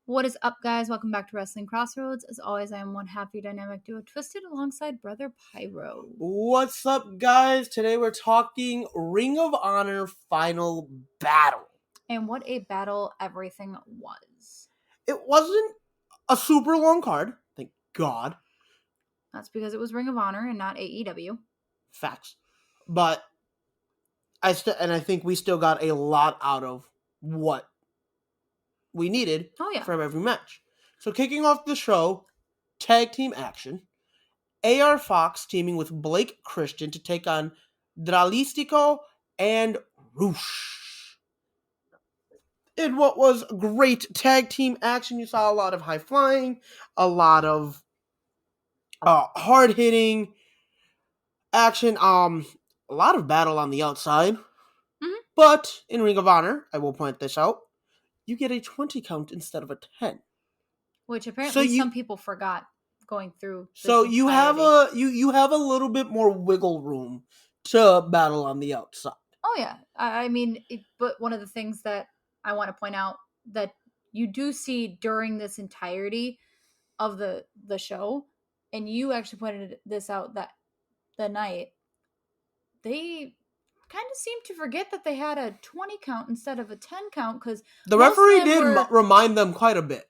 What is up, guys? Welcome back to Wrestling Crossroads. As always, I am one half your dynamic duo, Twisted, alongside Brother Pyro. What's up, guys? Today we're talking Ring of Honor Final Battle. And what a battle everything was. It wasn't a super long card, thank God. That's because it was Ring of Honor and not AEW. Facts. But I think we still got a lot out of what we needed from every match. So kicking off the show, tag team action. AR Fox teaming with Blake Christian to take on Dralistico and Roosh. In what was great tag team action, you saw a lot of high flying, a lot of hard hitting action, a lot of battle on the outside. Mm-hmm. But in Ring of Honor, I will point this out, you get a 20 count instead of a 10. Which apparently some people forgot going through. So you have a little bit more wiggle room to battle on the outside. Oh yeah, I mean, but one of the things that I want to point out that you do see during this entirety of the show, and you actually pointed this out that the night, they kind of seemed to forget that they had a 20 count instead of a 10 count, because the referee did remind them quite a bit.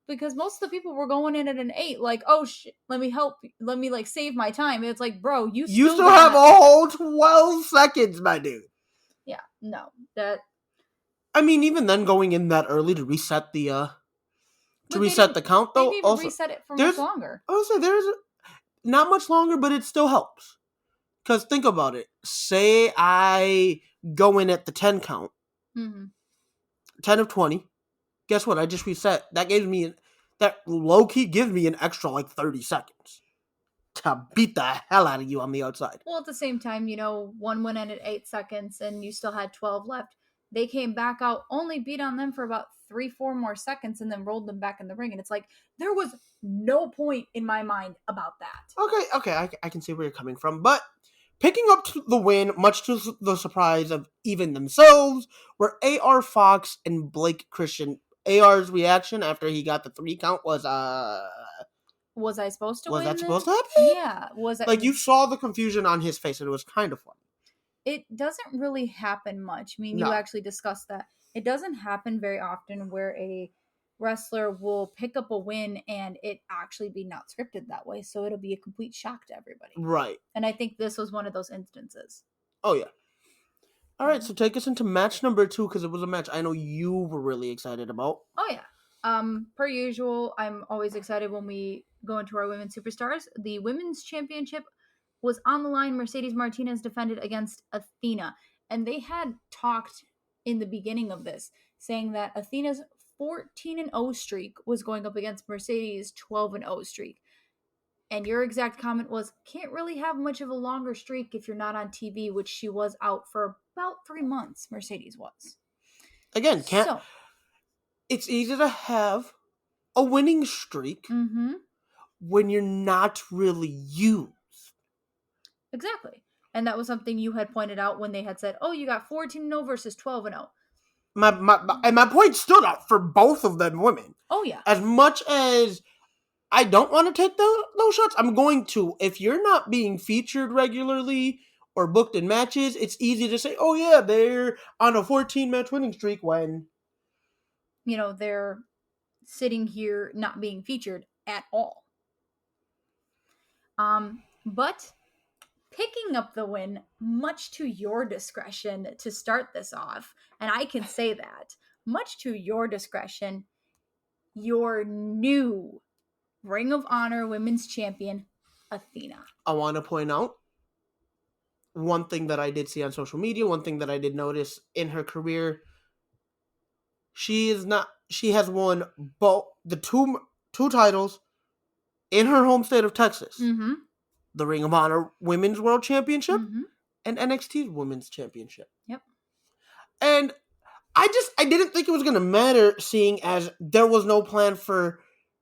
Because most of the people were going in at an 8, like, oh shit, let me help, let me like save my time. And it's like, bro, you still have a whole 12 seconds, my dude. Yeah, no, that. I mean, even then, going in that early to reset the the count, though, they didn't even reset it for much longer. I would say there's not much longer, but it still helps. Because think about it. Say I go in at the 10 count, 10 of 20. Guess what? I just reset. That low-key gives me an extra, 30 seconds to beat the hell out of you on the outside. Well, at the same time, one went in at 8 seconds and you still had 12 left. They came back out, only beat on them for about 3-4 more seconds, and then rolled them back in the ring. And it's like, there was no point in my mind about that. Okay, I can see where you're coming from. But picking up the win, much to the surprise of even themselves, were AR Fox and Blake Christian. AR's reaction after he got the 3 count was was I supposed to win? Was that supposed to happen? Yeah. Was it you saw the confusion on his face, and it was kind of funny. It doesn't really happen much. I mean, you actually discussed that. It doesn't happen very often where a wrestler will pick up a win and it actually be not scripted that way, so it'll be a complete shock to everybody. Right. And I think this was one of those instances. Oh, yeah. All right, so take us into match number 2, because it was a match I know you were really excited about. Oh, yeah. Per usual, I'm always excited when we go into our women's superstars. The women's championship was on the line. Mercedes Martinez defended against Athena. And they had talked in the beginning of this, saying that Athena's 14-0 streak was going up against Mercedes' 12-0 streak. And your exact comment was, can't really have much of a longer streak if you're not on TV, which she was out for about 3 months, Mercedes was. Again, it's easy to have a winning streak when you're not really used. Exactly. And that was something you had pointed out when they had said, oh, you got 14-0 versus 12-0. My point stood up for both of them women. Oh, yeah. As much as I don't want to take those shots, I'm going to. If you're not being featured regularly or booked in matches, it's easy to say, oh, yeah, they're on a 14-match winning streak when, they're sitting here not being featured at all. But picking up the win, much to your discretion to start this off, and I can say that, much to your discretion, your new Ring of Honor Women's Champion, Athena. I want to point out one thing that I did see on social media, one thing that I did notice in her career. She has won both the two titles in her home state of Texas. Mm-hmm. The Ring of Honor Women's World Championship and NXT's Women's Championship. Yep. And I didn't think it was going to matter, seeing as there was no plan for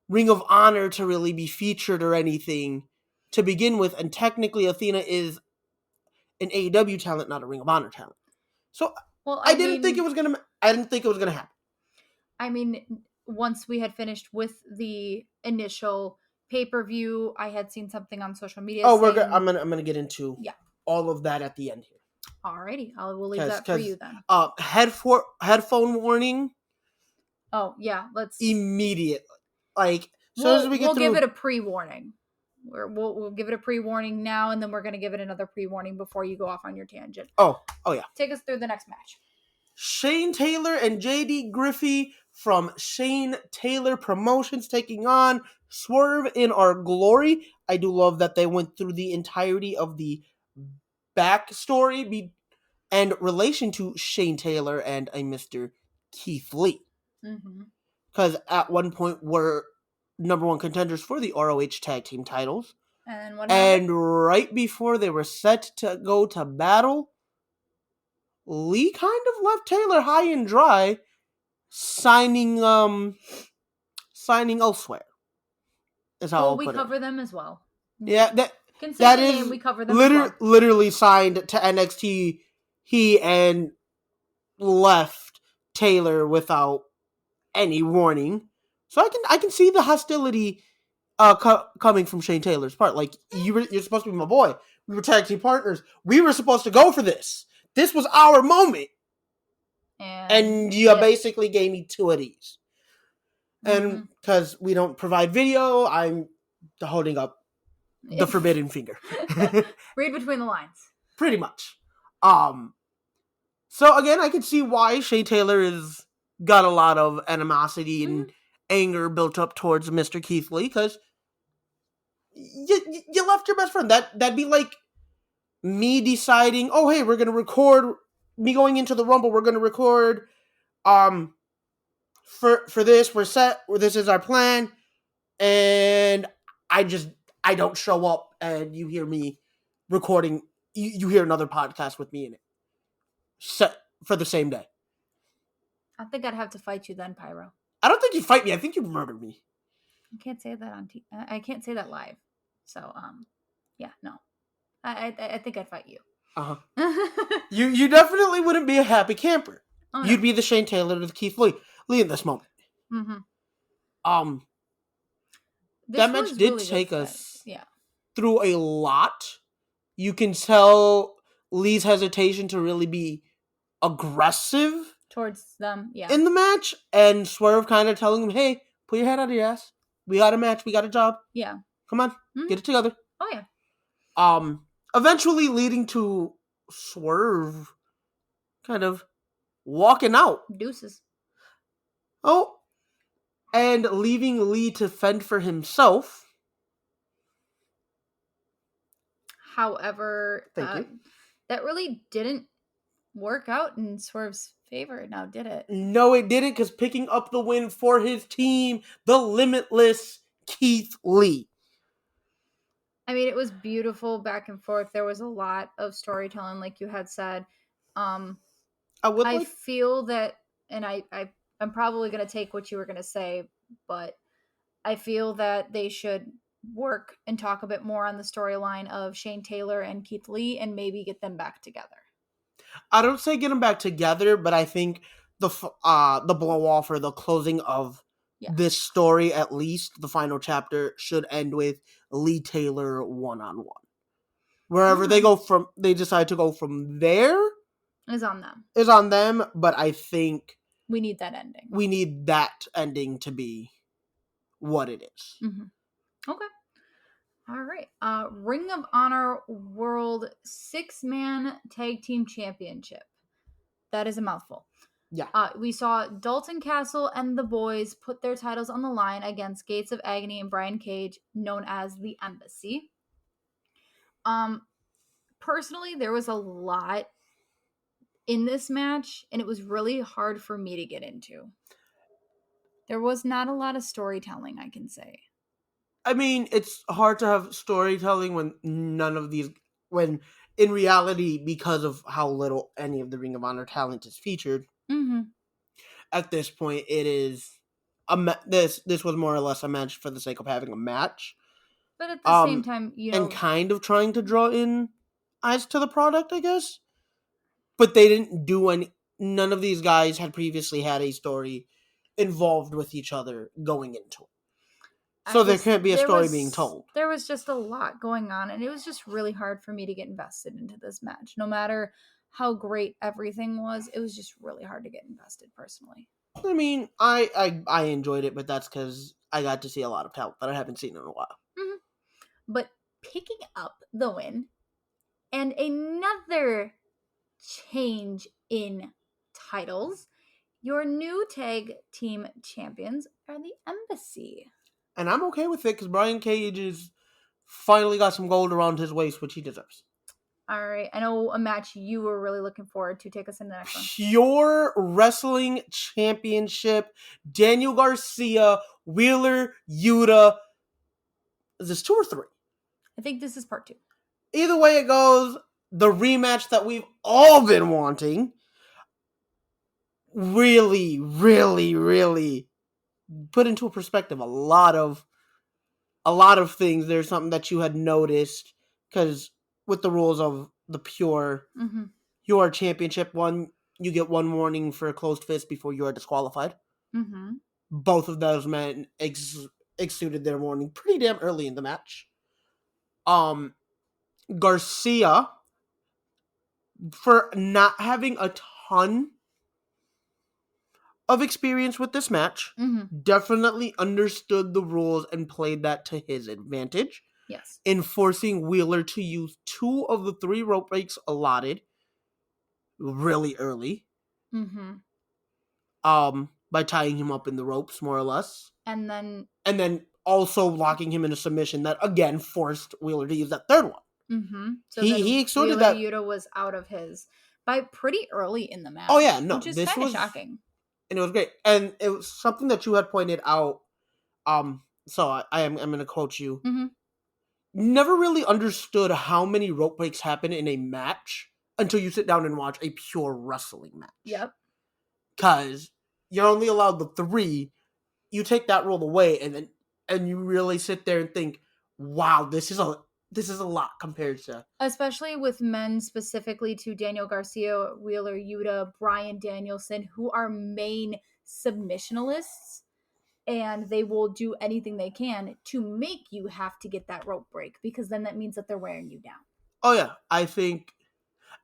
Ring of Honor to really be featured or anything to begin with, and technically Athena is an AEW talent, not a Ring of Honor talent. So I didn't think it was gonna happen. I mean, once we had finished with the initial pay-per-view, I had seen something on social media. Oh, I'm gonna get into all of that at the end here. Alrighty, we'll leave that for you then. Headphone warning. Oh yeah, let's immediately. We'll give it a pre-warning. We'll give it a pre-warning now, and then we're gonna give it another pre-warning before you go off on your tangent. Oh yeah. Take us through the next match. Shane Taylor and JD Griffey from Shane Taylor Promotions taking on Swerve in Our Glory. I do love that they went through the entirety of the backstory and relation to Shane Taylor and a Mr. Keith Lee. Because at one point we're number one contenders for the ROH Tag Team titles. And right before they were set to go to battle, Lee kind of left Taylor high and dry, signing elsewhere. Is how we cover them as well. Yeah, that is we cover them literally signed to NXT. He and left Taylor without any warning. So I can see the hostility coming from Shane Taylor's part. Like, you're supposed to be my boy. We were tag team partners. We were supposed to go for this. This was our moment. And you basically gave me two of these. And because we don't provide video, I'm holding up the forbidden finger. Read between the lines. Pretty much. So again, I can see why Shane Taylor has got a lot of animosity and anger built up towards Mr. Keith Lee, because you left your best friend. That'd be like me deciding, oh hey, we're gonna record me going into the Rumble. We're gonna record for this. We're set. This is our plan, and I don't show up, and you hear me recording. You hear another podcast with me in it, set for the same day. I think I'd have to fight you then, Pyro. I don't think you'd fight me. I think you'd murder me. I can't say that I can't say that live. So, yeah, no. I think I'd fight you. You definitely wouldn't be a happy camper. Oh, no. You'd be the Shane Taylor to the Keith Lee in this moment. That match did really take us through a lot. You can tell Lee's hesitation to really be aggressive towards them, in the match, and Swerve kind of telling him, hey, put your head out of your ass. We got a match. We got a job. Yeah. Come on. Get it together. Oh, yeah. Eventually leading to Swerve kind of walking out. Deuces. Oh, and leaving Lee to fend for himself. However, that really didn't work out in Swerve's favor now, did it? No, it didn't, because picking up the win for his team, the limitless Keith Lee. I mean, it was beautiful back and forth. There was a lot of storytelling, like you had said. I feel that, and I'm probably going to take what you were going to say, but I feel that they should work and talk a bit more on the storyline of Shane Taylor and Keith Lee and maybe get them back together. I don't say get them back together, but I think the blow off or the closing of this story, at least the final chapter, should end with Lee Taylor one-on-one. Wherever they decide to go from there is on them. But I think we need that ending. We need that ending to be what it is. Okay. All right. Ring of Honor World 6-Man Tag Team Championship. That is a mouthful. Yeah. We saw Dalton Castle and the boys put their titles on the line against Gates of Agony and Brian Cage, known as the Embassy. Personally, there was a lot in this match, and it was really hard for me to get into. There was not a lot of storytelling, I can say. I mean, it's hard to have storytelling when in reality, because of how little any of the Ring of Honor talent is featured, at this point, it is this was more or less a match for the sake of having a match. But at the same time, and kind of trying to draw in eyes to the product, I guess. But they didn't do any. None of these guys had previously had a story involved with each other going into it. So there can't be a story being told. There was just a lot going on, and it was just really hard for me to get invested into this match. No matter how great everything was, it was just really hard to get invested personally. I mean, I enjoyed it, but that's because I got to see a lot of talent that I haven't seen in a while. Mm-hmm. But picking up the win, and another change in titles, your new tag team champions are the Embassy. And I'm okay with it because Brian Cage is finally got some gold around his waist, which he deserves. All right. I know a match you were really looking forward to. Take us into the next one. Pure Wrestling Championship. Daniel Garcia, Wheeler Yuta. Is this 2 or 3? I think this is part 2. Either way it goes, the rematch that we've all been wanting really, really, really put into perspective a lot of things. There's something that you had noticed because with the rules of the pure championship one, you get one warning for a closed fist before you are disqualified. Mm-hmm. Both of those men exuded their warning pretty damn early in the match. Garcia, for not having a ton of experience with this match, definitely understood the rules and played that to his advantage. Yes. In forcing Wheeler to use 2 of the 3 rope breaks allotted really early. Mm-hmm. By tying him up in the ropes, more or less. And then also locking him in a submission that, again, forced Wheeler to use that 3rd one. Mm-hmm. So he exuded Wheeler that. Yuta was out of his by pretty early in the match. Oh, yeah, no. Which is kind of shocking. And it was great. And it was something that you had pointed out. So I'm going to quote you. Mm-hmm. Never really understood how many rope breaks happen in a match until you sit down and watch a pure wrestling match. Yep. Because you're only allowed the 3. You take that rule away, and you really sit there and think, "Wow, this is a lot compared to." Especially with men, specifically to Daniel Garcia, Wheeler Yuta, Bryan Danielson, who are main submissionalists. And they will do anything they can to make you have to get that rope break, because then that means that they're wearing you down. Oh, yeah. I think...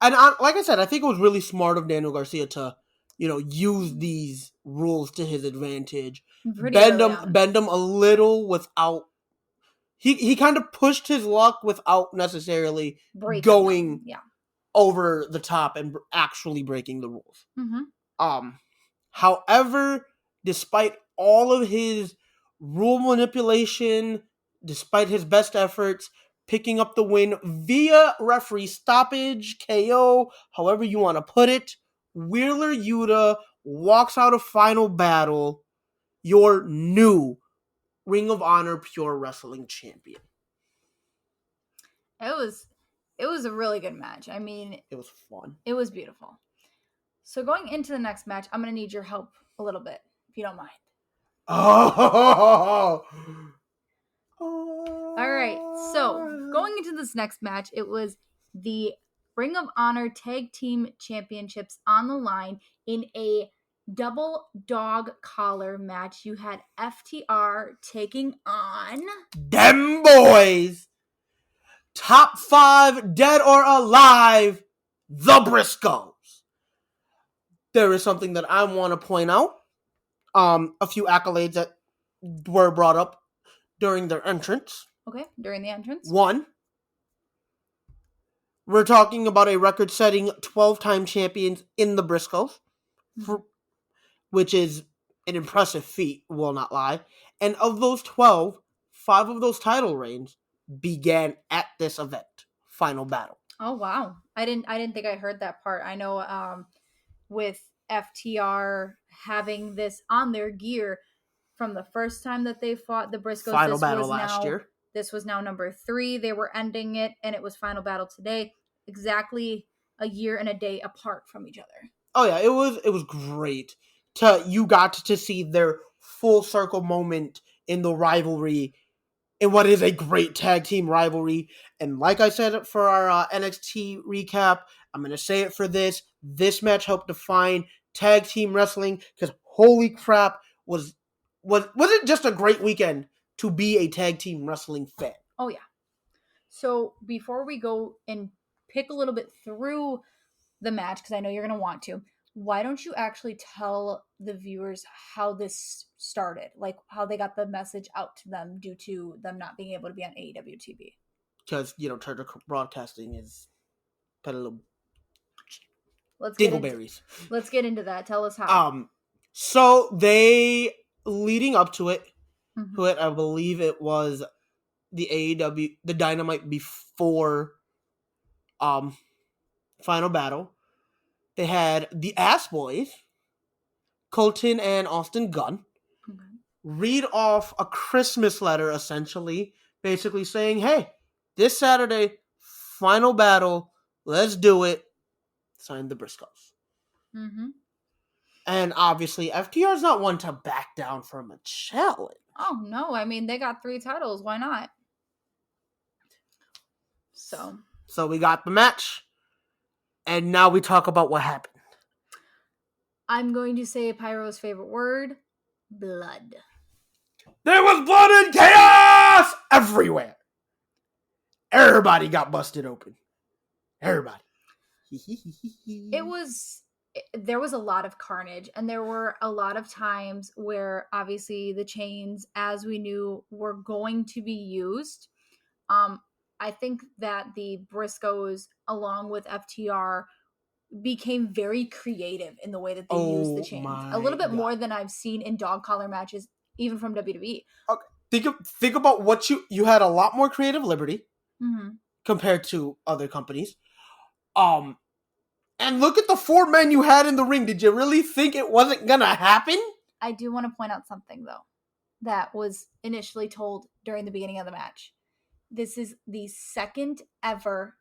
And like I said, I think it was really smart of Daniel Garcia to, use these rules to his advantage. Bend them a little without... He kind of pushed his luck without necessarily going over the top and actually breaking the rules. Mm-hmm. However, despite all of his rule manipulation, despite his best efforts, picking up the win via referee stoppage, KO, however you want to put it, Wheeler Yuta walks out of Final Battle, your new Ring of Honor Pure Wrestling Champion. It was a really good match. I mean, it was fun. It was beautiful. So going into the next match, I'm going to need your help a little bit, if you don't mind. Oh! All right. So going into this next match, it was the Ring of Honor Tag Team Championships on the line in a double dog collar match. You had FTR taking on them boys. Top 5, dead or alive, the Briscoes. There is something that I want to point out. A few accolades that were brought up during their entrance. Okay, during the entrance. 1, we're talking about a record-setting 12-time champions in the Briscoes, which is an impressive feat, will not lie. And of those 12, 5 of those title reigns began at this event, Final Battle. Oh wow. I didn't think I heard that part. I know with FTR having this on their gear from the first time that they fought the Briscoes. Final Battle last year. This was now number 3. They were ending it, and it was Final Battle today. Exactly a year and a day apart from each other. Oh yeah, it was great you got to see their full circle moment in the rivalry, in what is a great tag team rivalry. And like I said for our NXT recap, I'm going to say it for this. This match helped define tag team wrestling, because holy crap, was it just a great weekend to be a tag team wrestling fan. Oh, yeah. So before we go and pick a little bit through the match, because I know you're going to want to, why don't you actually tell the viewers how this started, like how they got the message out to them due to them not being able to be on AEW TV? Because, Turner Broadcasting is kind of little dingleberries. Let's get into that. Tell us how. So they, leading up to it, I believe it was the AEW, the Dynamite before Final Battle, they had the Ass Boys, Colton and Austin Gunn, read off a Christmas letter, essentially, basically saying, hey, this Saturday, Final Battle, let's do it. Sign the Briscoes. And obviously, FTR is not one to back down from a challenge. Oh, no. I mean, they got 3 titles. Why not? So we got the match. And now we talk about what happened. I'm going to say Pyro's favorite word, blood. There was blood and chaos everywhere. Everybody got busted open. Everybody. There was a lot of carnage, and there were a lot of times where obviously the chains, as we knew, were going to be used. I think that the Briscoes, along with FTR, became very creative in the way that they used the chains. A little bit more than I've seen in dog collar matches, even from WWE. Okay. Think about what you had a lot more creative liberty compared to other companies. And look at the 4 men you had in the ring. Did you really think it wasn't gonna happen? I do want to point out something, though, that was initially told during the beginning of the match. This is the second ever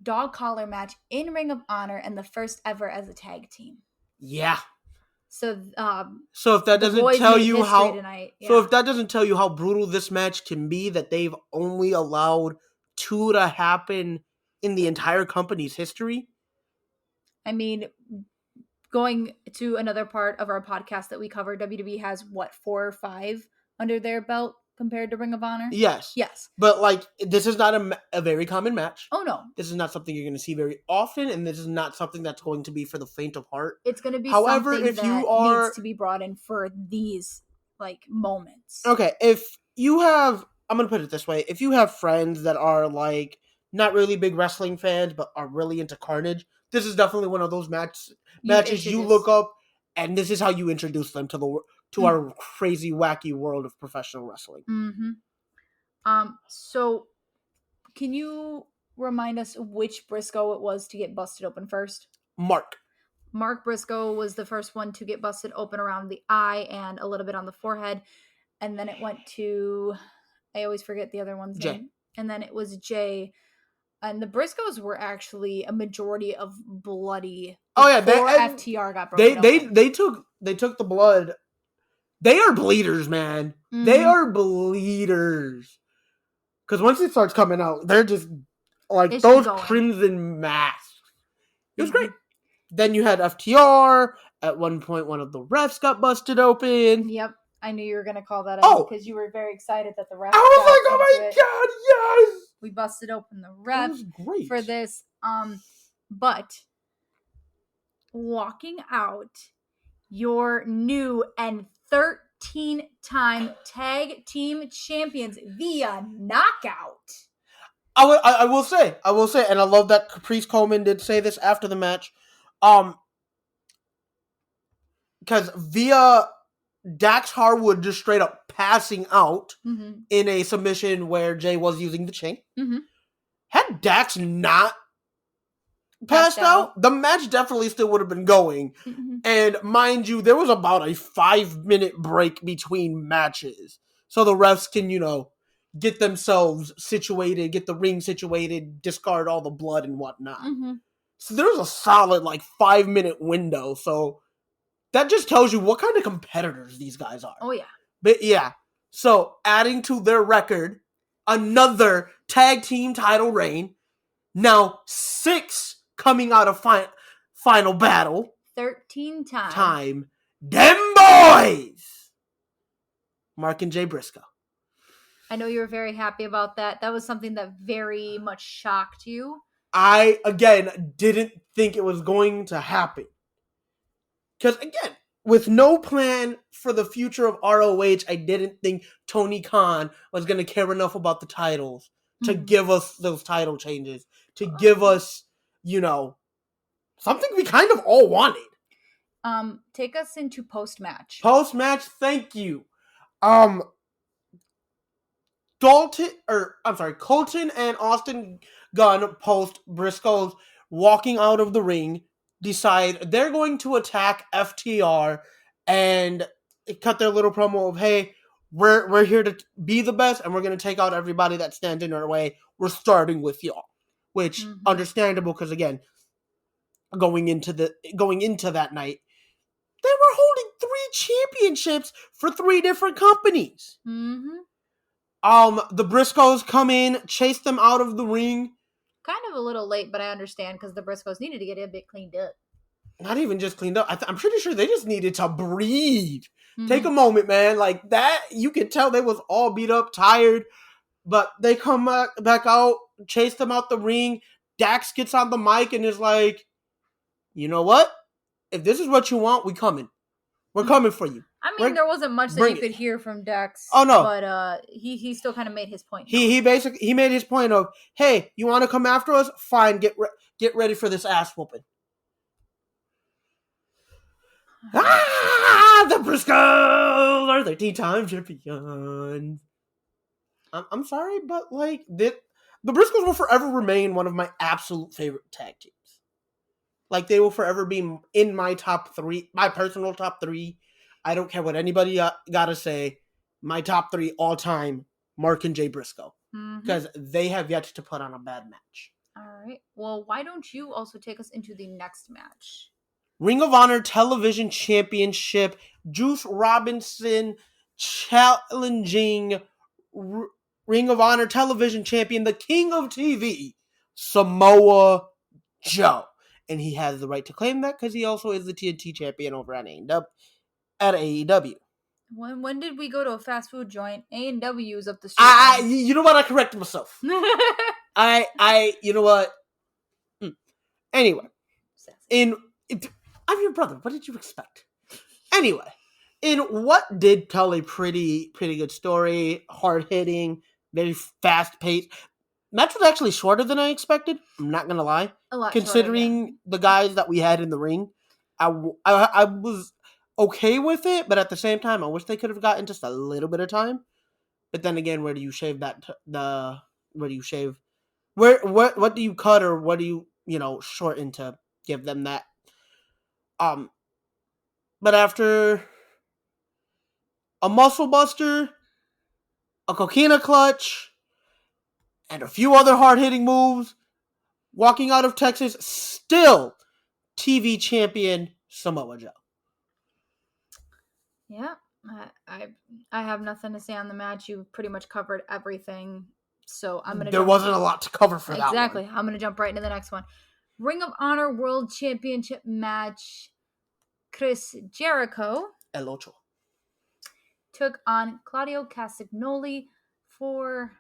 dog collar match in Ring of Honor, and the first ever as a tag team. Yeah. So if that doesn't tell you how tonight, so if that doesn't tell you how brutal this match can be, that they've only allowed 2 to happen in the entire company's history. I mean, going to another part of our podcast that we cover, WWE has 4 or 5 under their belt compared to Ring of Honor? Yes. But, this is not a very common match. Oh, no. This is not something you're going to see very often, and this is not something that's going to be for the faint of heart. It's going to be something that needs to be brought in for these, moments. Okay, if you have... I'm going to put it this way. If you have friends that are, not really big wrestling fans, but are really into carnage, this is definitely one of those matches you look up, and this is how you introduce them to our crazy, wacky world of professional wrestling. So, can you remind us which Briscoe it was to get busted open first? Mark Briscoe was the first one to get busted open around the eye and a little bit on the forehead. And then it went to, I always forget the other one's name. And then it was Jay. And the Briscoes were actually a majority of bloody. FTR got broken open. They took the blood. They are bleeders, man. They are bleeders. Because once it starts coming out, they're just those crimson masks. It was great. Then you had FTR. At one point, one of the refs got busted open. Yep. I knew you were going to call that out because you were very excited that the refs. I was like, oh my god, yes! We busted open the ref for this. But walking out your new and 13-time tag team champions via knockout. I will say, and I love that Caprice Coleman did say this after the match. Because via Dax Harwood just straight up passing out in a submission where Jay was using the chain. Had Dax not passed out, the match definitely still would have been going. And mind you, there was about a 5-minute break between matches. So the refs can, get themselves situated, get the ring situated, discard all the blood and whatnot. So there was a solid 5-minute window. So that just tells you what kind of competitors these guys are. Oh, yeah. But yeah, so adding to their record, another tag team title reign. Now 6 coming out of final battle. 13 times. Dem boys! Mark and Jay Briscoe. I know you were very happy about that. That was something that very much shocked you. I, again, didn't think it was going to happen. Because, again, with no plan for the future of ROH, I didn't think Tony Khan was going to care enough about the titles to give us those title changes, to give us, something we kind of all wanted. Take us into post-match. Post-match, thank you. Colton and Austin Gunn post Briscoe's walking out of the ring decide they're going to attack FTR and cut their little promo of, hey, we're here to be the best and we're going to take out everybody that stands in our way. We're starting with y'all, which understandable because, again, going into that night, they were holding 3 championships for 3 different companies. The Briscoes come in, chase them out of the ring. Kind of a little late, but I understand because the Briscoes needed to get a bit cleaned up. Not even just cleaned up. I'm pretty sure they just needed to breathe. Take a moment, man. Like that, you could tell they was all beat up, tired. But they come back out, chase them out the ring. Dax gets on the mic and is like, you know what? If this is what you want, we coming. We're coming for you. I mean, there wasn't much that you could hear from Dax. Oh no, but he still kind of made his point. He made his point of, hey, you want to come after us? Fine, get ready for this ass whooping. The Briscoes are 13-time champions. I'm sorry, but like the Briscoes will forever remain one of my absolute favorite tag teams. Like they will forever be in my top 3, my personal top 3. I don't care what anybody gotta say. My top 3 all time, Mark and Jay Briscoe, because they have yet to put on a bad match. All right. Well, why don't you also take us into the next match? Ring of Honor Television Championship. Juice Robinson challenging Ring of Honor Television Champion, the King of TV, Samoa Joe. And he has the right to claim that because he also is the TNT champion over at AEW. When did we go to a fast food joint? A&W is up the street. You know what? I corrected myself. You know what? Anyway. I'm your brother. What did you expect? Anyway, in what did tell a pretty good story, hard-hitting, very fast-paced. Match was actually shorter than I expected. I'm not gonna lie. A lot considering shorter, the guys that we had in the ring, I was okay with it, but at the same time, I wish they could have gotten just a little bit of time. But then again, where do you shave that? Where do you shave? What do you cut or what do you shorten to give them that? But after a muscle buster, a coquina clutch, and a few other hard-hitting moves, walking out of Texas, still TV champion Samoa Joe. Yeah, I have nothing to say on the match. You pretty much covered everything. So I'm gonna. There wasn't a lot to cover for that. Exactly. I'm gonna jump right into the next one. Ring of Honor World Championship match. Chris Jericho El Ocho took on Claudio Castagnoli for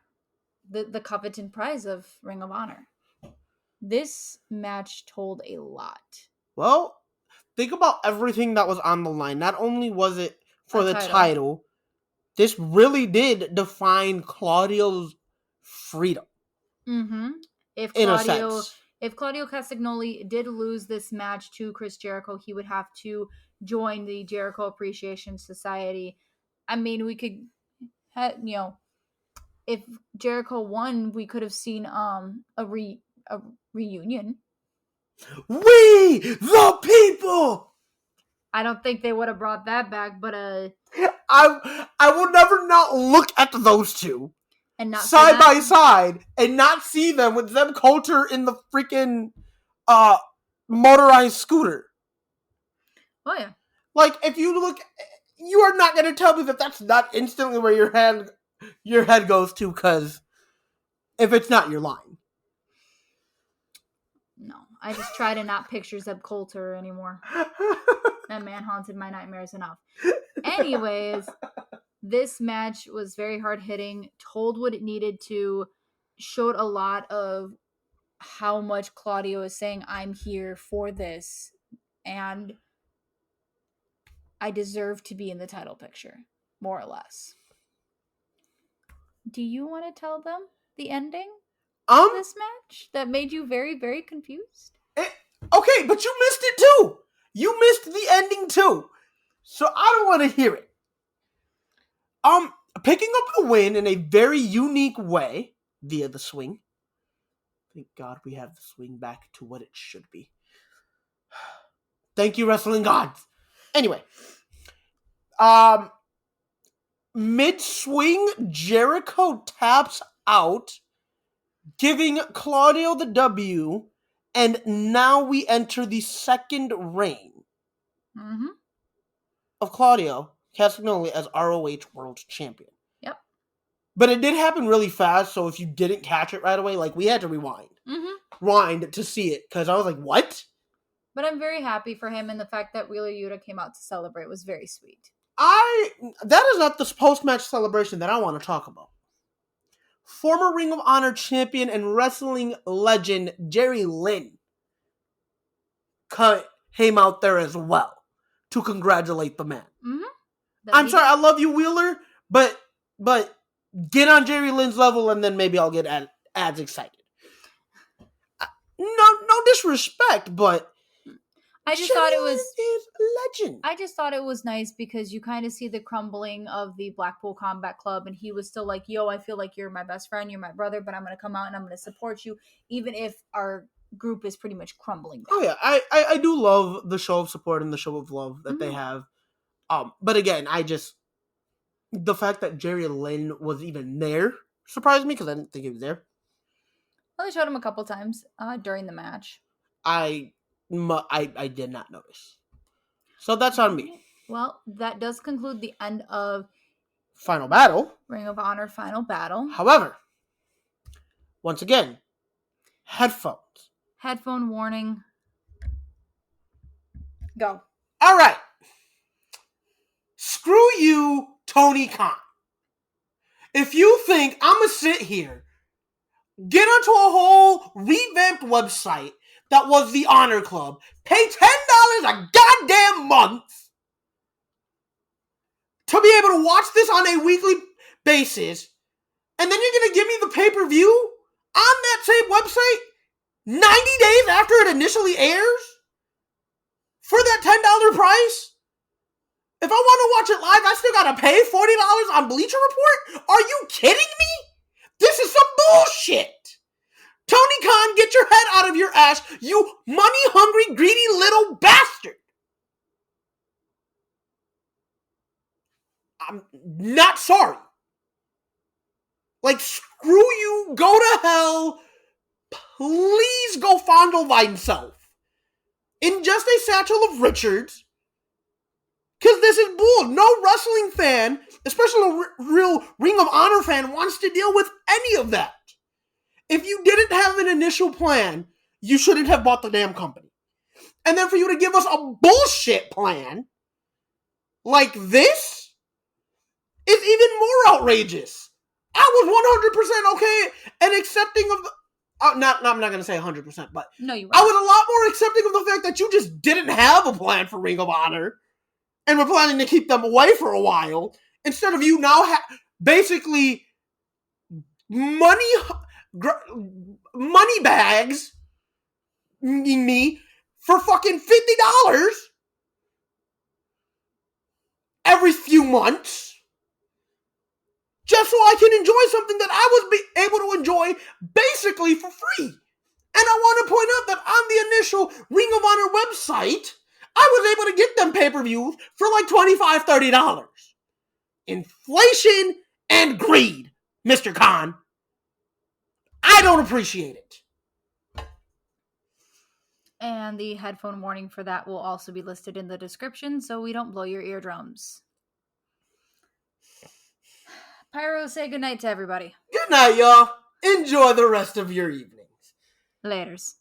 the coveted prize of Ring of Honor. This match told a lot. Well, think about everything that was on the line. Not only was it for the title, this really did define Claudio's freedom. If Claudio Castagnoli did lose this match to Chris Jericho, he would have to join the Jericho Appreciation Society. I mean, we could, if Jericho won, we could have seen a reunion. We the people. I don't think they would have brought that back, but I will never not look at those two and not side by side and not see them with them Coulter in the freaking motorized scooter. Oh yeah. Like, if you look, you are not going to tell me that that's not instantly where your head goes to, because if it's not, you're lying. No, I just try to not picture Zeb Coulter anymore. That man haunted my nightmares enough. Anyways, this match was very hard hitting, told what it needed to, showed a lot of how much Claudio is saying, I'm here for this, and I deserve to be in the title picture, more or less. Do you want to tell them the ending of this match that made you very, very confused? Okay, but you missed it too. You missed the ending too. So I don't want to hear it. Picking up the win in a very unique way via the swing. Thank God we have the swing back to what it should be. Thank you, wrestling gods. Anyway, mid-swing, Jericho taps out, giving Claudio the W, and now we enter the second reign of Claudio Castagnoli as ROH World Champion. Yep. But it did happen really fast, so if you didn't catch it right away, like, we had to rewind. Rewind to see it, because I was like, what? But I'm very happy for him, and the fact that Wheeler Yuta came out to celebrate was very sweet. That is not the post-match celebration that I want to talk about. Former Ring of Honor champion and wrestling legend Jerry Lynn came out there as well to congratulate the man. I'm sorry, I love you, Wheeler, but get on Jerry Lynn's level, and then maybe I'll get as excited. No disrespect, but I just thought it was legend. I just thought it was nice because you kind of see the crumbling of the Blackpool Combat Club, and he was still like, yo, I feel like you're my best friend, you're my brother, but I'm going to come out and I'm going to support you, even if our group is pretty much crumbling down. Oh yeah, I do love the show of support and the show of love that they have. But again, the fact that Jerry Lynn was even there surprised me, because I didn't think he was there. Well, they showed him a couple times during the match. I did not notice. So that's on me. Well, that does conclude the end of Final Battle. Ring of Honor Final Battle. However, once again, headphones. Headphone warning. Go. All right. Screw you, Tony Khan. If you think I'm going to sit here, get onto a whole revamped website that was the Honor Club, pay $10 a goddamn month to be able to watch this on a weekly basis, and then you're going to give me the pay-per-view on that same website 90 days after it initially airs for that $10 price? If I want to watch it live, I still got to pay $40 on Bleacher Report? Are you kidding me? This is some bullshit. Tony Khan, get your head out of your ass, you money-hungry, greedy little bastard. I'm not sorry. Like, screw you, go to hell, please go fondle thyself. Ingest a satchel of Richards, because this is bull. No wrestling fan, especially a real Ring of Honor fan, wants to deal with any of that. If you didn't have an initial plan, you shouldn't have bought the damn company. And then for you to give us a bullshit plan like this is even more outrageous. I was 100% okay and accepting of the... I'm not going to say 100%, but no, you I was a lot more accepting of the fact that you just didn't have a plan for Ring of Honor and were planning to keep them away for a while, instead of you now basically money bags me for fucking $50 every few months just so I can enjoy something that I was able to enjoy basically for free. And I want to point out that on the initial Ring of Honor website, I was able to get them pay-per-views for like $25, $30. Inflation and greed, Mr. Khan. I don't appreciate it. And the headphone warning for that will also be listed in the description so we don't blow your eardrums. Pyro, say goodnight to everybody. Good night, y'all. Enjoy the rest of your evenings. Laters.